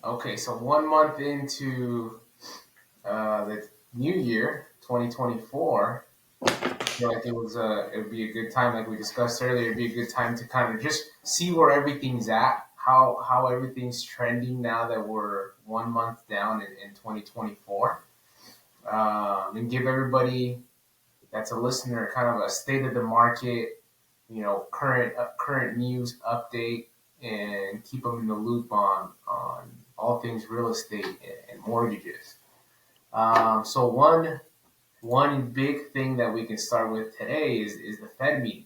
Okay, so 1 month into the new year, 2024, I feel like it would be a good time, like we discussed earlier, it'd be a good time to kind of just see where everything's at, how everything's trending now that we're 1 month down in 2024, and give everybody that's a listener kind of a state of the market, current news update, and keep them in the loop on all things real estate and mortgages. So one big thing that we can start with today is the Fed meeting,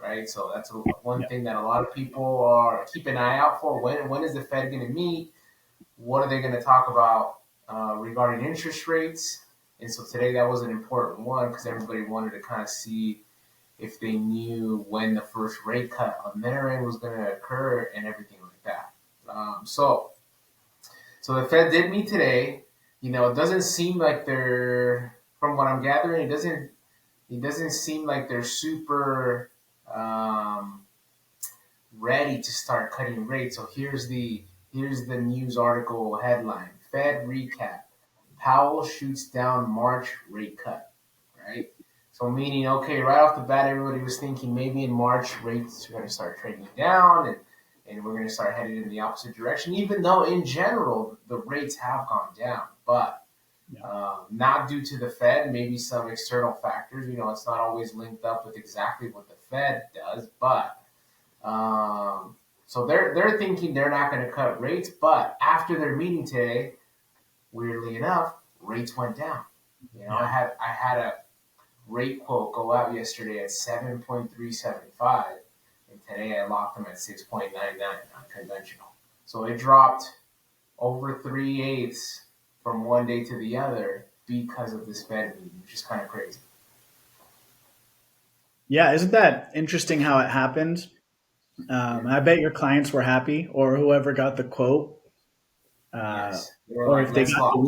right? So that's one Yeah. thing that a lot of people are keep an eye out for. When is the Fed going to meet? What are they going to talk about regarding interest rates? And so today that was an important one because everybody wanted to kind of see if they knew when the first rate cut on their end was going to occur and everything like that. So the Fed did meet today. It doesn't seem like from what I'm gathering, it doesn't seem like they're super ready to start cutting rates. So here's the news article headline: Fed recap: Powell shoots down March rate cut. Right. So meaning, okay, right off the bat, everybody was thinking maybe in March rates are going to start trading down and we're going to start headed in the opposite direction. Even though in general the rates have gone down, but Yeah. not due to the Fed, maybe some external factors. It's not always linked up with exactly what the Fed does, but so they're thinking they're not going to cut rates. But after their meeting today, weirdly enough, rates went down. I Yeah. had a rate quote go out yesterday at 7.375, and today I locked them at 6.99 on conventional. So it dropped over 3/8 from one day to the other because of this Fed meeting, which is kind of crazy. Yeah. Isn't that interesting how it happened? I bet your clients were happy, or whoever got the quote, uh, Yes, they were or like, if they let's got lock.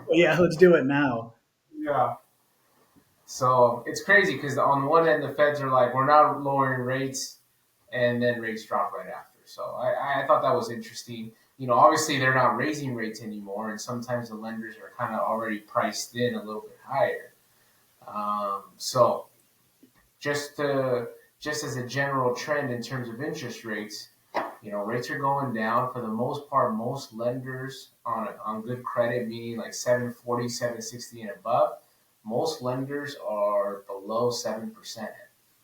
yeah, let's do it now. Yeah. So it's crazy because on one end the Feds are like, we're not lowering rates, and then rates drop right after. So I thought that was interesting. Obviously they're not raising rates anymore, and sometimes the lenders are kind of already priced in a little bit higher. So just to just as a general trend in terms of interest rates, rates are going down for the most part. Most lenders on good credit, meaning like 740, 760 and above, most lenders are below 7%,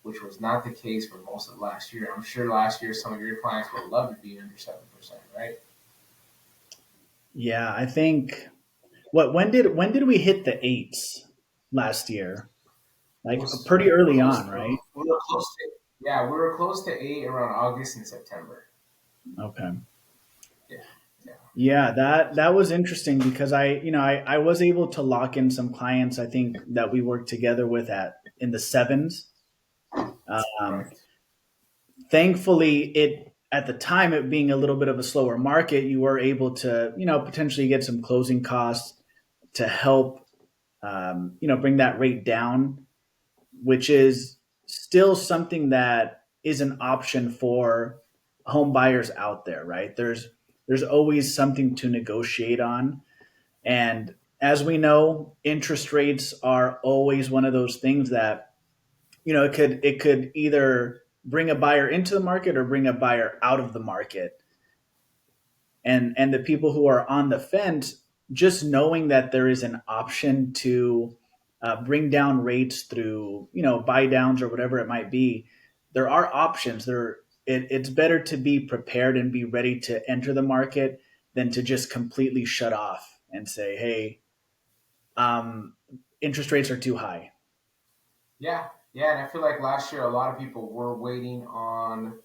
which was not the case for most of last year. I'm sure last year some of your clients would love to be under 7%, right? Yeah, I think when did we hit the eights last year? It Like was pretty we were early close. on, We were, right? we were close to yeah, we were close to 8 around August and September. Okay. Yeah, yeah. Yeah, that was interesting because I was able to lock in some clients I think that we worked together with at in the sevens. Um, Right. Thankfully, it at the time it being a little bit of a slower market, you were able to potentially get some closing costs to help bring that rate down, which is still something that is an option for home buyers out there, right? There's always something to negotiate on. And as we know, interest rates are always one of those things that, it could either bring a buyer into the market or bring a buyer out of the market. And the people who are on the fence, just knowing that there is an option to bring down rates through buy downs or whatever it might be, there are options there. It's better to be prepared and be ready to enter the market than to just completely shut off and say, hey, um, interest rates are too high. Yeah, yeah, and I feel like last year a lot of people were waiting on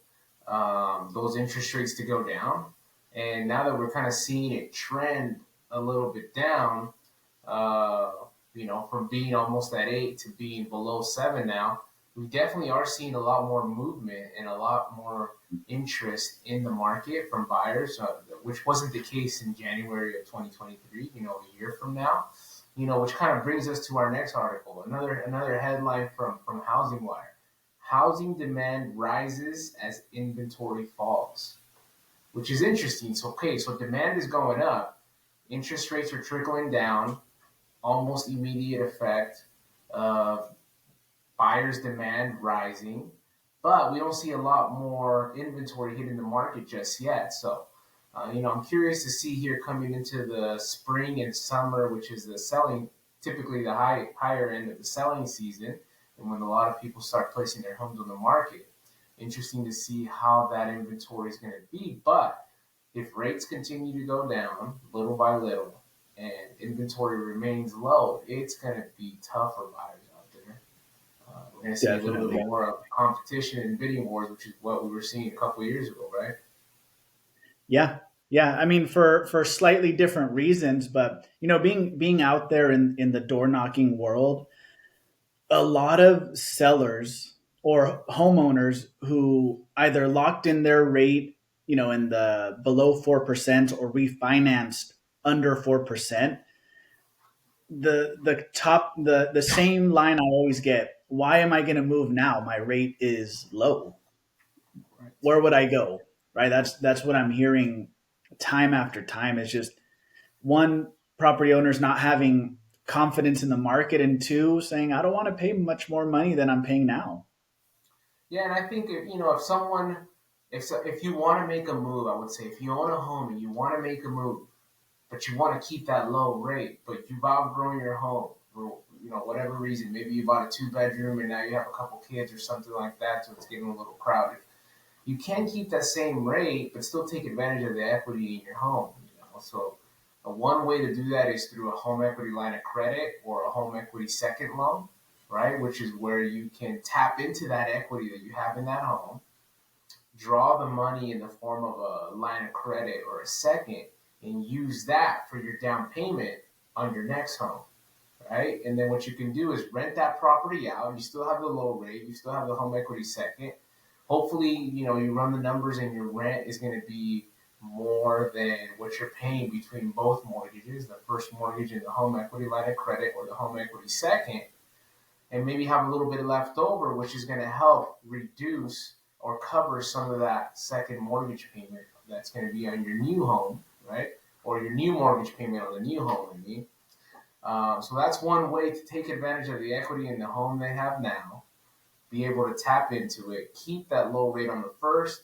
those interest rates to go down, and now that we're kind of seeing it trend a little bit down, uh, from being almost at 8 to being below 7 now, we definitely are seeing a lot more movement and a lot more interest in the market from buyers, which wasn't the case in January of 2023. A year from now. Which kind of brings us to our next article. Another headline from Housing Wire: Housing demand rises as inventory falls. which is interesting. So, okay, so demand is going up, interest rates are trickling down, almost immediate effect. Uh, Buyers' demand rising, but we don't see a lot more inventory hitting the market just yet. So, I'm curious to see here coming into the spring and summer, which is the selling, typically the higher end of the selling season, and when a lot of people start placing their homes on the market. Interesting to see how that inventory is going to be, but if rates continue to go down little by little and inventory remains low, it's going to be tough for buyers out there. We're going to see a little bit Definitely. more of competition and bidding wars, which is what we were seeing a couple of years ago, right? Yeah. Yeah. I mean, for slightly different reasons, but being out there in the door knocking world, a lot of sellers or homeowners who either locked in their rate, in the below 4% or refinanced under 4%, the same line I always get, why am I going to move now? My rate is low. Right. Where would I go? Right? That's what I'm hearing time after time. Is just one, property owners not having confidence in the market, and two, saying I don't want to pay much more money than I'm paying now. Yeah, and I think if someone, if you want to make a move, I would say if you own a home and you want to make a move, but you want to keep that low rate, but you've outgrown your home for whatever reason. Maybe you bought a 2 bedroom and now you have a couple kids or something like that, so it's getting a little crowded. You can keep that same rate, but still take advantage of the equity in your home. So one way to do that is through a home equity line of credit or a home equity second loan, right? Which is where you can tap into that equity that you have in that home, draw the money in the form of a line of credit or a second, and use that for your down payment on your next home, right? And then what you can do is rent that property out. You still have the low rate, you still have the home equity second. Hopefully, you run the numbers and your rent is going to be more than what you're paying between both mortgages, the first mortgage and the home equity line of credit or the home equity second, and maybe have a little bit left over, which is going to help reduce or cover some of that second mortgage payment that's going to be on your new home, right? Or your new mortgage payment on the new home, I mean. So that's one way to take advantage of the equity in the home they have now, be able to tap into it, keep that low rate on the first,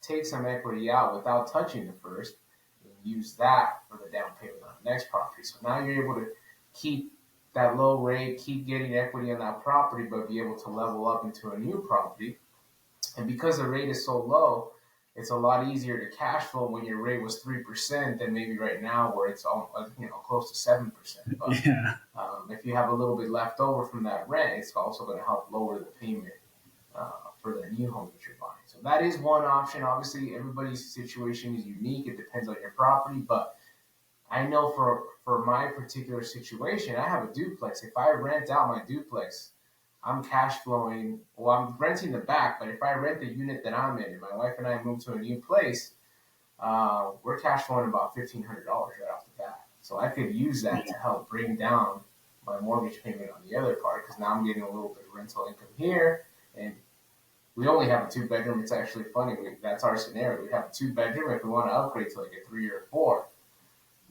take some equity out without touching the first, and use that for the down payment on the next property. So now you're able to keep that low rate, keep getting equity on that property, but be able to level up into a new property. And because the rate is so low, it's a lot easier to cash flow when your rate was 3% than maybe right now where it's close to 7%. But Yeah, if you have a little bit left over from that rent, it's also going to help lower the payment for the new home that you're buying. So that is one option. Obviously, everybody's situation is unique. It depends on your property, but I know for my particular situation, I have a duplex. If I rent out my duplex, I'm cash flowing. Well, I'm renting the back, but if I rent the unit that I'm in, and my wife and I move to a new place, we're cash flowing about $1,500 right off the bat. So I could use that to help bring down my mortgage payment on the other part because now I'm getting a little bit of rental income here, and we only have a 2 bedroom. It's actually funny. That's our scenario. We have a 2 bedroom. If we want to upgrade to like a 3 or 4,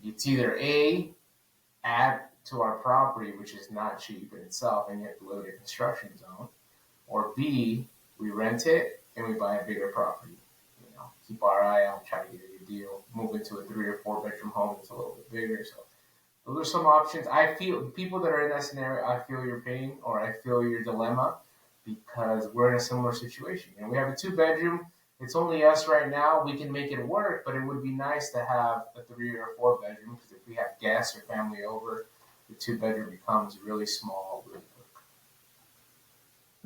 it's either A, add to our property, which is not cheap in itself, and you have to live in a construction zone, or B, we rent it and we buy a bigger property. Keep our eye out, try to get a good deal, move into a 3 or 4 bedroom home that's a little bit bigger. So those are some options. I feel people that are in that scenario, I feel your pain or I feel your dilemma because we're in a similar situation. We have a 2 bedroom. It's only us right now. We can make it work, but it would be nice to have a 3 or 4 bedroom because if we have guests or family over, the 2 bedroom becomes really small, really quick.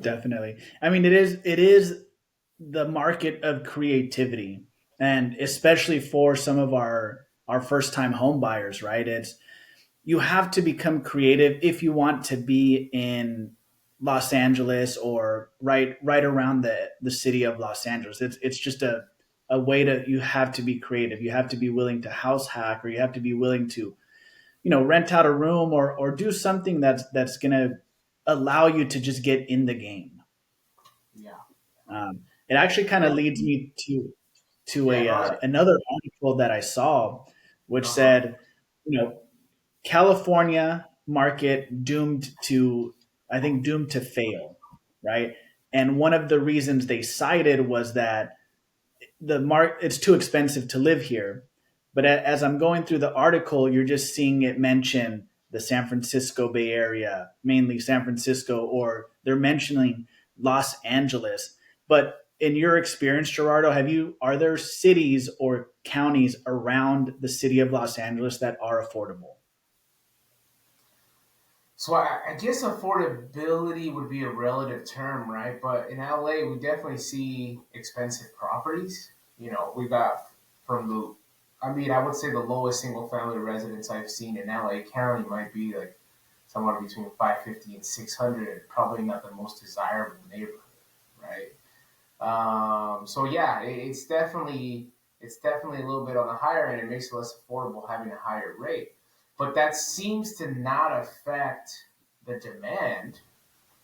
definitely. I mean, it is the market of creativity, and especially for some of our first time home buyers, right? It's you have to become creative if you want to be in Los Angeles or right around the city of Los Angeles. It's just a way to you have to be creative. You have to be willing to house hack, or you have to be willing to rent out a room or do something that's going to allow you to just get in the game. Yeah. It actually kind of leads me to to Yeah, a go ahead. another article that I saw, which Uh huh. said, you know, California market doomed to, I think, doomed to fail, right? And one of the reasons they cited was that it's too expensive to live here. But as I'm going through the article, you're just seeing it mention the San Francisco Bay Area, mainly San Francisco, or they're mentioning Los Angeles. But in your experience, Gerardo, are there cities or counties around the city of Los Angeles that are affordable? So I guess affordability would be a relative term, right? But in LA, we definitely see expensive properties. We got from the, I mean, I would say the lowest single family residence I've seen in LA County might be like somewhere between 550 and 600. Probably not the most desirable neighborhood, right? So yeah, it's definitely a little bit on the higher end. It makes it less affordable having a higher rate, but that seems to not affect the demand,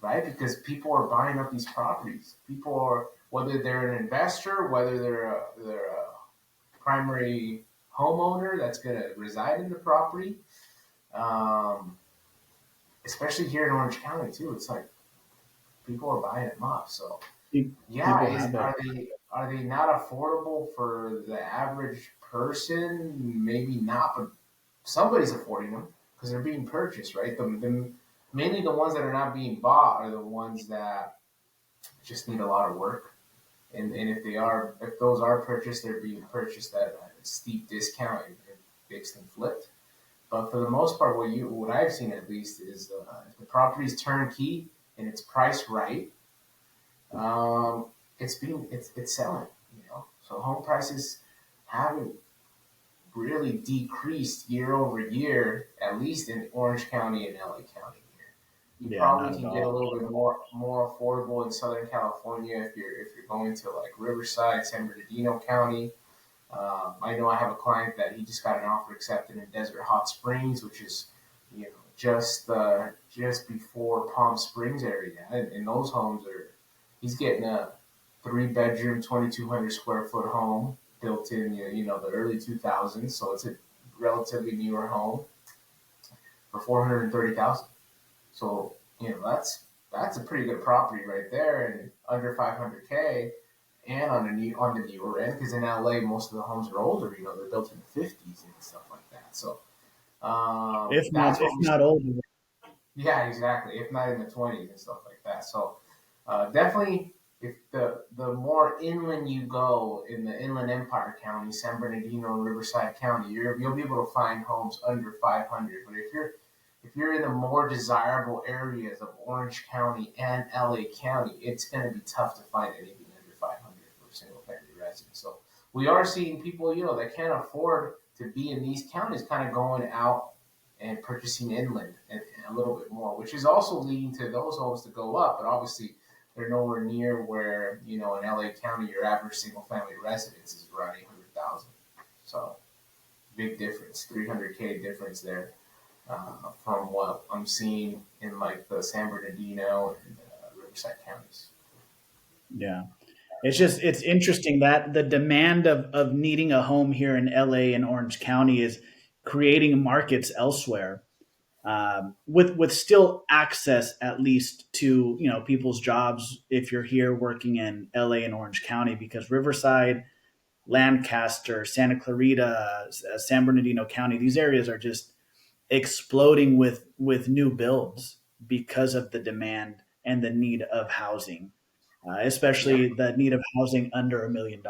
right? Because people are buying up these properties. People are, whether they're an investor, whether they're a primary homeowner that's going to reside in the property, um, especially here in Orange County too. It's like people are buying them up. So yeah, People is have it. are they not affordable for the average person? Maybe not, but somebody's affording them because they're being purchased, right? Mainly the ones that are not being bought are the ones that just need a lot of work. And if those are purchased, they're being purchased at a steep discount and fixed and flipped. But for the most part, what I've seen at least is if the property's turnkey and it's priced right, um, it's selling. So home prices haven't really decreased year over year, at least in Orange County and LA County here. You Yeah, probably not at can get a all. little bit more affordable in Southern California if you're going to like Riverside, San Bernardino County. I know I have a client that he just got an offer accepted in Desert Hot Springs, which is just before Palm Springs area, and those homes are. He's getting a 3 bedroom, 2,200 square foot home built in the early 2000s, so it's a relatively newer home for 430,000. So that's a pretty good property right there, and under 500K, and on the newer end because in LA most of the homes are older. They're built in the 50s and stuff like that. So that's what If we. not older. Yeah, exactly. If not in the 20s and stuff like that. So definitely, if the more inland you go in the Inland Empire County, San Bernardino, and Riverside County, you'll be able to find homes under 500. But if you're in the more desirable areas of Orange County and LA County, it's going to be tough to find anything under 500 for a single family residence. So we are seeing people, that can't afford to be in these counties, kind of going out and purchasing inland and a little bit more, which is also leading to those homes to go up. But obviously, they're nowhere near where in LA County your average single family residence is around 800,000. So big difference, 300K difference there from what I'm seeing in like the San Bernardino and Riverside counties. Yeah. It's interesting that the demand of needing a home here in LA and Orange County is creating markets elsewhere, with still access at least to people's jobs if you're here working in LA and Orange County, because Riverside, Lancaster, Santa Clarita, San Bernardino County, these areas are just exploding with new builds because of the demand and the need of housing, Yeah. especially the need of housing under $1 million.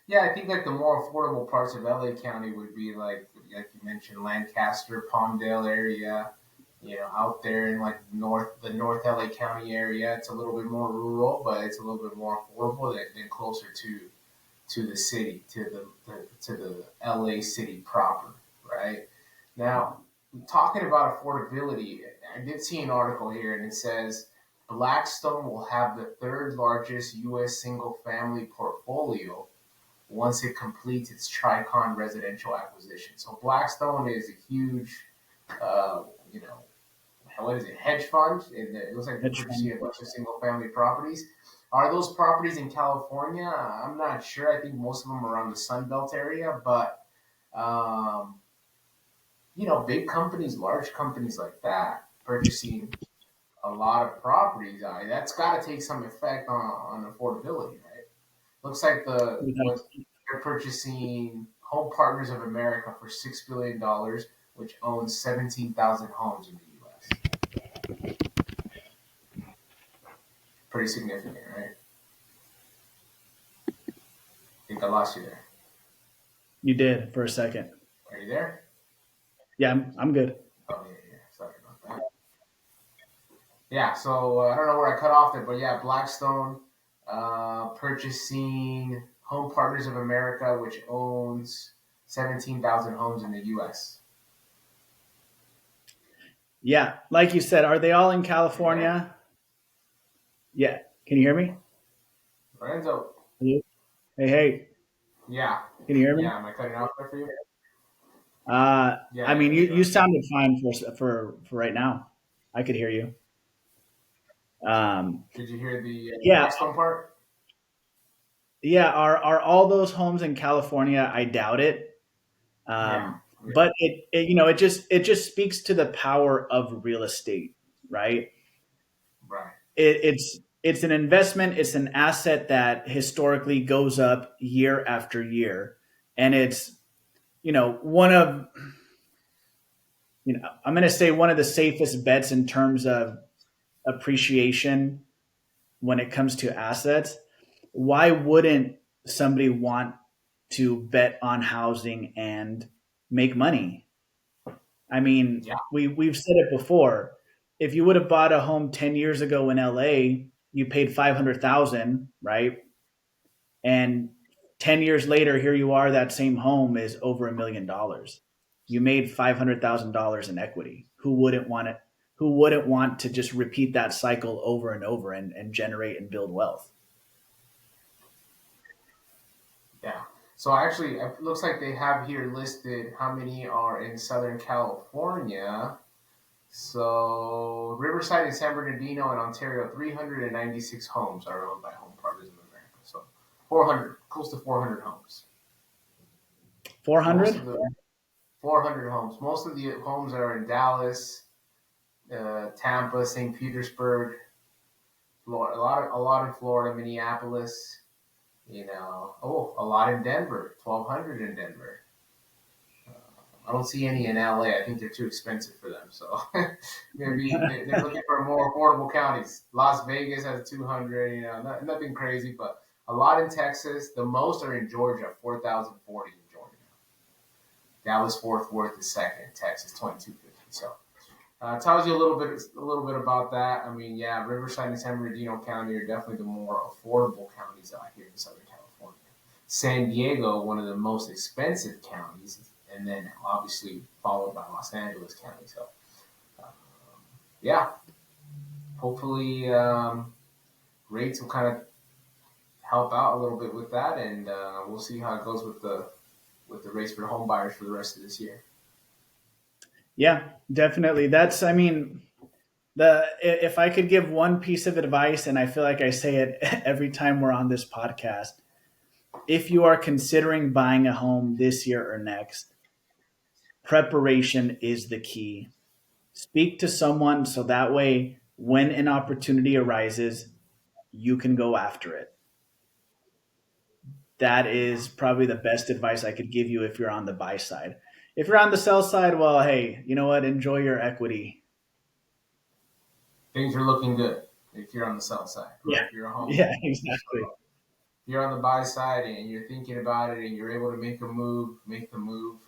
Yeah, I think like the more affordable parts of LA County would be like you mentioned, Lancaster, Palmdale area. Out there in like the North LA County area, it's a little bit more rural, but it's a little bit more affordable than closer to the city, to the LA city proper, right? Now, talking about affordability, I did see an article here, and it says Blackstone will have the third largest U.S. single family portfolio once it completes its Tricon residential acquisition. So Blackstone is a huge, uh, you know, what is it, hedge fund? And it looks like they're Hedge fund. purchasing a bunch of single family properties. Are those properties in California? I'm not sure. I think most of them are around the Sun Belt area, but um, big companies, large companies like that, purchasing a lot of properties, that's got to take some effect on affordability, right? Looks like the what they're purchasing Home Partners of America for $6 billion, which owns 17,000 homes in the U.S. Pretty significant, right? I think I lost you there. You did for a second. Are you there? Yeah, I'm good. Oh yeah, yeah. Sorry about that. Yeah, so I don't know where I cut off there, but yeah, Blackstone purchasing Home Partners of America, which owns 17,000 homes in the U.S. Yeah, like you said, are they all in Are you there? California? Yeah. Can you hear me? Lorenzo? Hello? Hey, hey. Yeah. Can you hear me? Yeah, am I cutting off there for you? Yeah, I I mean, cut you you off. sounded fine for right now. I could hear you. Um, Did you hear the yeah, Blackstone part? yeah. Are all those homes in California? I doubt it. Yeah, yeah, But it just speaks to the power of real estate, right? right. It's an investment. It's an asset that historically goes up year after year, and it's one of I'm going to say one of the safest bets in terms of appreciation when it comes to assets. Why wouldn't somebody want to bet on housing and make money? I mean, Yeah, we've said it before. If you would have bought a home 10 years ago in LA, you paid 500,000, right? And 10 years later, here you are, that same home is over $1 million. You made $500,000 in equity. Who wouldn't want it? Who wouldn't want to just repeat that cycle over and over and generate and build wealth? yeah. So actually, it looks like they have here listed how many are in Southern California. So Riverside and San Bernardino and Ontario, 396 homes are owned by Home Partners of America. So 400, close to 400 homes. Most 400? of the 400 homes. Most of the homes are in Dallas, Tampa, St. Petersburg, Florida. A lot in Florida, Minneapolis. A lot in Denver. 1,200 in Denver. I don't see any in LA. I think they're too expensive for them. So maybe they're looking for more affordable counties. Las Vegas has 200. Nothing crazy, but a lot in Texas. The most are in Georgia, 4,040 in Georgia. Dallas Fort Worth is second. Texas 2,250. So tells you a little bit about that. I mean, yeah, Riverside and San Bernardino County are definitely the more affordable counties out here in Southern California. San Diego, one of the most expensive counties, and then obviously followed by Los Angeles County. So, um, yeah, hopefully rates will kind of help out a little bit with that, and we'll see how it goes with the rates for home buyers for the rest of this year. Yeah, definitely. I mean, if I could give one piece of advice, and I feel like I say it every time we're on this podcast, if you are considering buying a home this year or next, preparation is the key. Speak to someone so that way when an opportunity arises, you can go after it. That is probably the best advice I could give you if you're on the buy side. If you're on the sell side, well, hey, you know what? Enjoy your equity. Things are looking good if you're on the sell side, Yeah. right? If you're a homeowner. Yeah, exactly. If you're on the buy side and you're thinking about it and you're able to make a move, make the move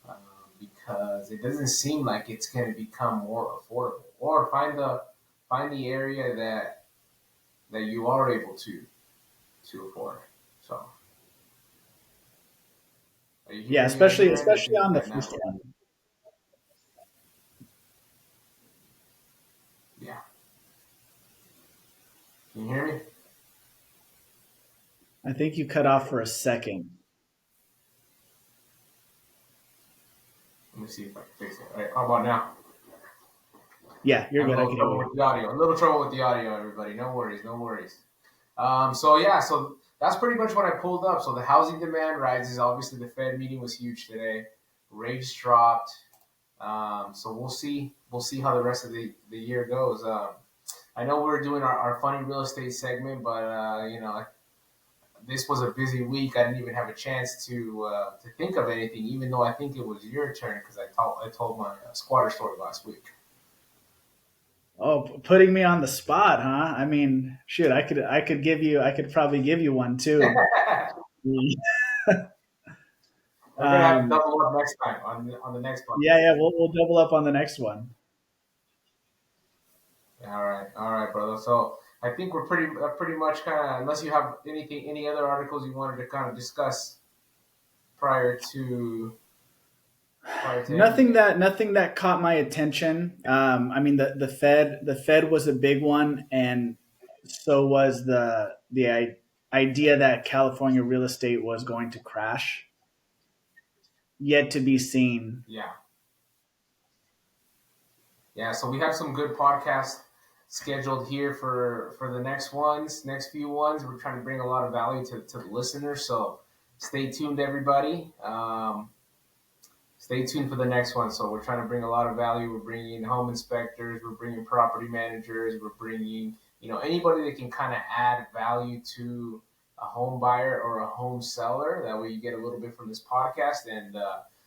um, because it doesn't seem like it's going to become more affordable. Or find the area that you are able to afford. So, are you Yeah, hearing me on especially your end? I especially think on the that first network. one. Yeah, can you hear me? I think you cut off for a second. Let me see if I can fix it. All right, how about now? Yeah, you're Having good. a I little can hear trouble you. with the audio. A little trouble with the audio, everybody. No worries, no worries. So yeah, so that's pretty much what I pulled up. So the housing demand rises. Obviously, the Fed meeting was huge today. Rates dropped. So we'll see. We'll see how the rest of the year goes. I know we're doing our funny real estate segment, but this was a busy week. I didn't even have a chance to think of anything, even though I think it was your turn because I told my squatter story last week. Oh, putting me on the spot, huh? I mean, shoot, I could probably give you one too. We're gonna have to Um, double up next time on the next one. yeah, yeah, we'll double up on the next one. All right, brother. So I think we're pretty much kind of unless you have any other articles you wanted to kind of discuss prior to ending Nothing it. that nothing that caught my attention. I mean, the Fed was a big one, and so was the idea that California real estate was going to crash. Yet to be seen. Yeah, yeah. So we have some good podcasts scheduled here for the next few ones. We're trying to bring a lot of value to the listeners. So stay tuned, everybody. Stay tuned for the next one. So we're trying to bring a lot of value. We're bringing home inspectors. We're bringing property managers. We're bringing anybody that can kind of add value to a home buyer or a home seller. That way you get a little bit from this podcast and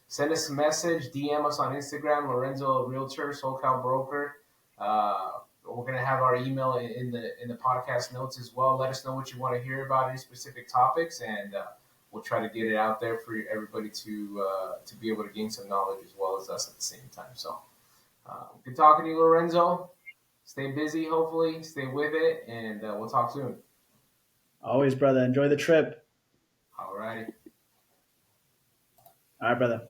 send us a message. DM us on Instagram, Lorenzo Realtor, SoCal Broker. We're gonna have our email in the podcast notes as well. Let us know what you want to hear about any specific topics and. We'll try to get it out there for everybody to be able to gain some knowledge as well as us at the same time. So, good talking to you, Lorenzo. Stay busy, hopefully. Stay with it, and we'll talk soon. Always, brother. Enjoy the trip. All righty. All right, brother.